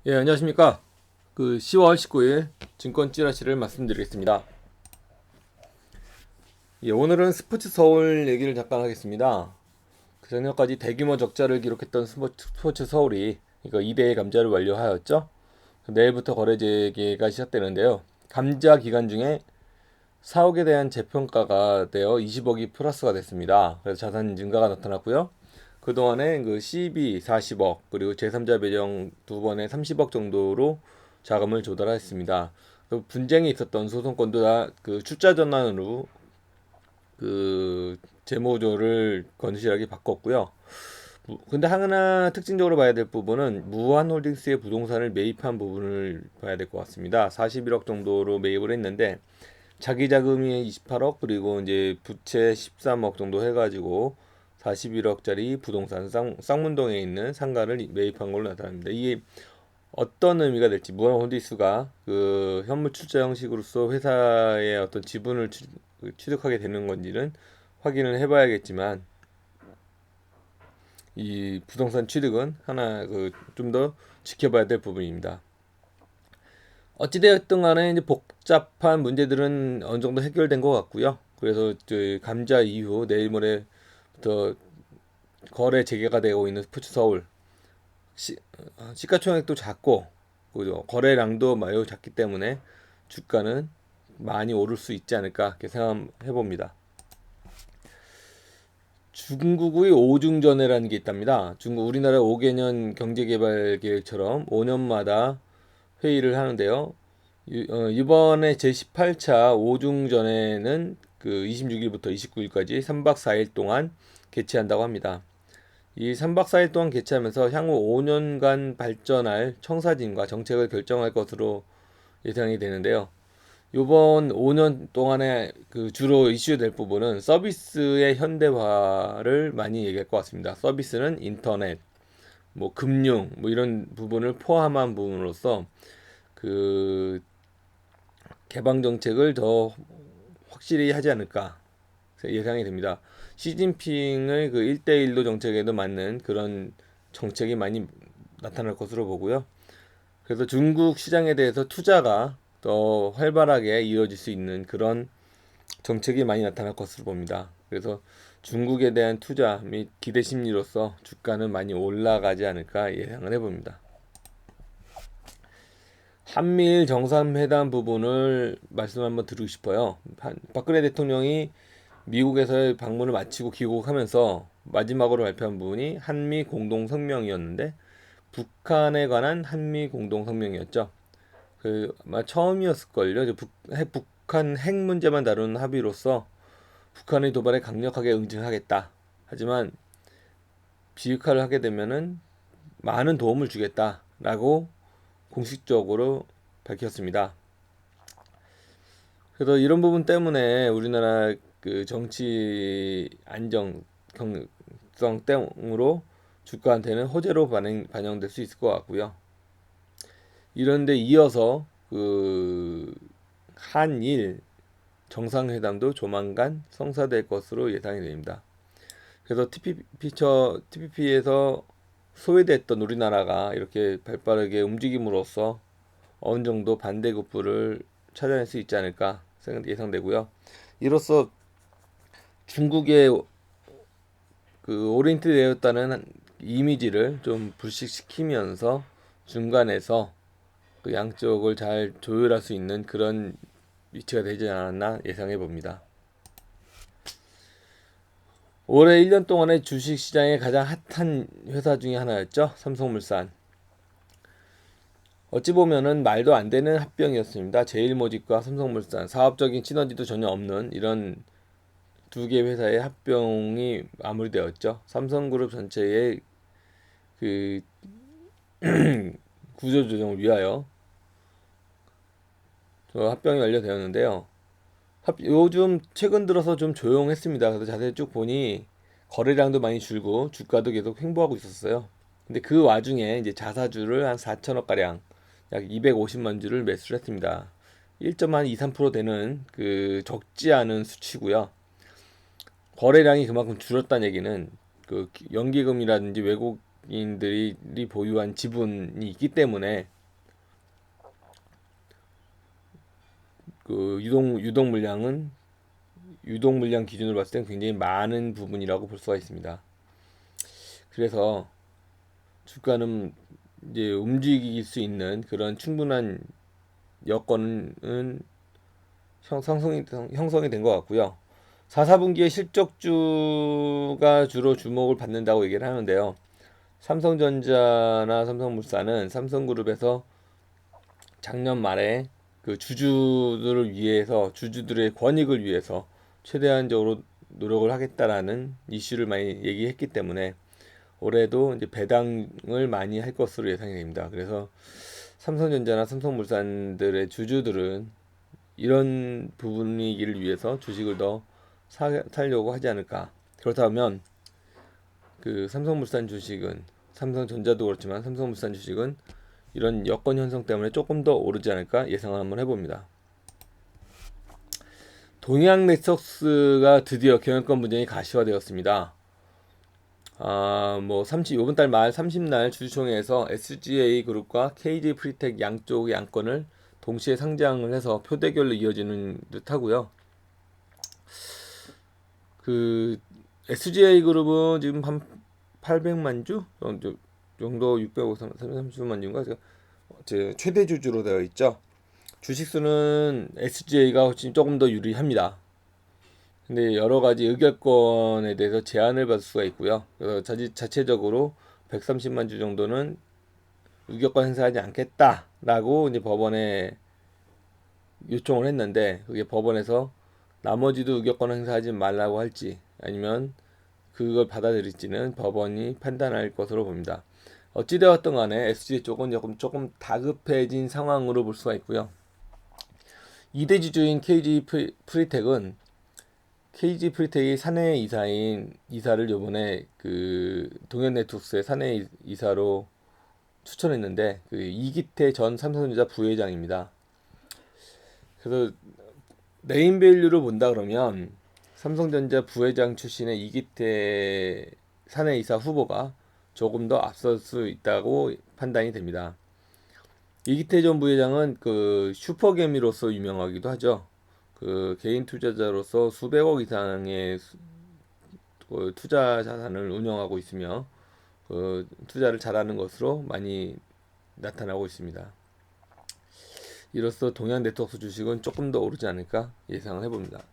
예, 안녕하십니까. 10월 19일 증권 찌라시를 말씀드리겠습니다. 예, 오늘은 스포츠 서울 얘기를 잠깐 하겠습니다. 그 작년까지 대규모 적자를 기록했던 스포츠 서울이 이거 2대의 감자를 완료하였죠. 내일부터 거래 재개가 시작되는데요. 감자 기간 중에 사옥에 대한 재평가가 되어 20억이 플러스가 됐습니다. 그래서 자산 증가가 나타났고요. 그동안에 CB 40억 그리고 제3자 배정 두 번에 30억 정도로 자금을 조달했습니다. 분쟁이 있었던 소송건도 다 출자 전환으로 재무조를 건실하게 바꿨고요. 근데 하나 특징적으로 봐야 될 부분은 무한홀딩스의 부동산을 매입한 부분을 봐야 될 것 같습니다. 41억 정도로 매입을 했는데 자기 자금이 28억 그리고 이제 부채 13억 정도 해가지고 41억짜리 부동산 쌍문동에 있는 상가를 매입한 걸로 나타납니다. 이게 어떤 의미가 될지 무한홀디스가 현물 출자 형식으로서 회사의 어떤 지분을 취득하게 되는 건지는 확인을 해봐야겠지만 이 부동산 취득은 하나 좀 더 지켜봐야 될 부분입니다. 어찌되었든 간에 이제 복잡한 문제들은 어느 정도 해결된 것 같고요. 그래서 감자 이후 내일 모레부터 거래 재개가 되고 있는 스포츠 서울 시가총액도 작고 그죠? 거래량도 매우 작기 때문에 주가는 많이 오를 수 있지 않을까 이렇게 생각해 봅니다. 중국의 오중전회라는 게 있답니다. 중국 우리나라 5개년 경제개발계획처럼 5년마다 회의를 하는데요. 이번에 제18차 오중전회는 26일부터 29일까지 3박 4일 동안 개최한다고 합니다. 이 3박 4일 동안 개최하면서 향후 5년간 발전할 청사진과 정책을 결정할 것으로 예상이 되는데요. 이번 5년 동안에 주로 이슈될 부분은 서비스의 현대화를 많이 얘기할 것 같습니다. 서비스는 인터넷, 뭐 금융, 뭐 이런 부분을 포함한 부분으로서 그 개방 정책을 더 확실히 하지 않을까 예상이 됩니다. 시진핑의 1대1로 정책에도 맞는 그런 정책이 많이 나타날 것으로 보고요. 그래서 중국 시장에 대해서 투자가 더 활발하게 이어질 수 있는 그런 정책이 많이 나타날 것으로 봅니다. 그래서 중국에 대한 투자 및 기대 심리로서 주가는 많이 올라가지 않을까 예상을 해봅니다. 한미일 정상회담 부분을 말씀 한번 드리고 싶어요. 박근혜 대통령이 미국에서의 방문을 마치고 귀국하면서 마지막으로 발표한 부분이 한미 공동성명이었는데 북한에 관한 한미 공동성명이었죠. 아마 처음이었을걸요. 북한 핵 문제만 다루는 합의로서 북한의 도발에 강력하게 응징하겠다. 하지만 비핵화를 하게 되면은 많은 도움을 주겠다라고 공식적으로 밝혔습니다. 그래서 이런 부분 때문에 우리나라 정치 안정성 때문으로 주가한테는 호재로 반영될 수 있을 것 같고요. 이런데 이어서 한일 정상회담도 조만간 성사될 것으로 예상이 됩니다. 그래서 TPP에서 소외됐던 우리나라가 이렇게 발빠르게 움직임으로써 어느 정도 반대급부를 찾아낼 수 있지 않을까 예상되고요. 이로써 중국의 오리엔트 되었다는 이미지를 좀 불식시키면서 중간에서 양쪽을 잘 조율할 수 있는 그런 위치가 되지 않았나 예상해 봅니다. 올해 1년 동안의 주식시장의 가장 핫한 회사 중에 하나였죠. 삼성물산. 어찌 보면은 말도 안 되는 합병이었습니다. 제일모직과 삼성물산 사업적인 시너지도 전혀 없는 이런 두 개 회사의 합병이 마무리되었죠. 삼성그룹 전체의 그 구조 조정을 위하여 합병이 완료되었는데요. 요즘 최근 들어서 좀 조용했습니다. 그래서 자세히 쭉 보니 거래량도 많이 줄고 주가도 계속 횡보하고 있었어요. 근데 그 와중에 이제 자사주를 한 4천억 가량 약 250만 주를 매수를 했습니다. 1.23% 되는 적지 않은 수치고요. 거래량이 그만큼 줄었다는 얘기는 연기금이라든지 외국인들이 보유한 지분이 있기 때문에 그 유동 물량 기준으로 봤을 땐 굉장히 많은 부분이라고 볼 수가 있습니다. 그래서 주가는 이제 움직일 수 있는 그런 충분한 여건은 형성이 된 것 같고요. 4, 4분기에 실적주가 주로 주목을 받는다고 얘기를 하는데요. 삼성전자나 삼성물산은 삼성그룹에서 작년 말에 그 주주들의 권익을 위해서 최대한적으로 노력을 하겠다라는 이슈를 많이 얘기했기 때문에 올해도 이제 배당을 많이 할 것으로 예상이 됩니다. 그래서 삼성전자나 삼성물산들의 주주들은 이런 분위기를 위해서 주식을 더 사려고 하지 않을까. 그렇다면 그 삼성물산 주식은, 삼성전자도 그렇지만 삼성물산 주식은 이런 여건 형성 때문에 조금 더 오르지 않을까 예상을 한번 해봅니다. 동양네트워크스가 드디어 경영권 분쟁이 가시화되었습니다. 이번 달 말 30날 주주총회에서 SGA 그룹과 KJ 프리텍 양쪽의 양권을 동시에 상장을 해서 표대결로 이어지는 듯 하고요. 그 SGA 그룹은 지금 한 800만 주 정도 630만 주인가 제 최대 주주로 되어 있죠. 주식수는 SGA가 조금 더 유리합니다. 근데 여러 가지 의결권에 대해서 제한을 받을 수가 있고요. 그래서 자체적으로 130만 주 정도는 의결권 행사하지 않겠다라고 이제 법원에 요청을 했는데, 그게 법원에서 나머지도 의결권 행사하지 말라고 할지 아니면 그걸 받아들일지는 법원이 판단할 것으로 봅니다. 어찌되었든 간에 SGA 쪽은 조금 다급해진 상황으로 볼 수가 있고요. 2대 주주인 KG 프리텍이 사내 이사를 요번에 그 동현네트워크스의 사내 이사로 추천했는데, 그 이기태 전 삼성전자 부회장입니다. 그래서 네임밸류로 본다 그러면 삼성전자 부회장 출신의 이기태 사내이사 후보가 조금 더 앞설 수 있다고 판단이 됩니다. 이기태 전 부회장은 그 슈퍼개미로서 유명하기도 하죠. 그 개인 투자자로서 수백억 이상의 그 투자 자산을 운영하고 있으며 그 투자를 잘하는 것으로 많이 나타나고 있습니다. 이로써 동양네트워크 주식은 조금 더 오르지 않을까 예상을 해봅니다.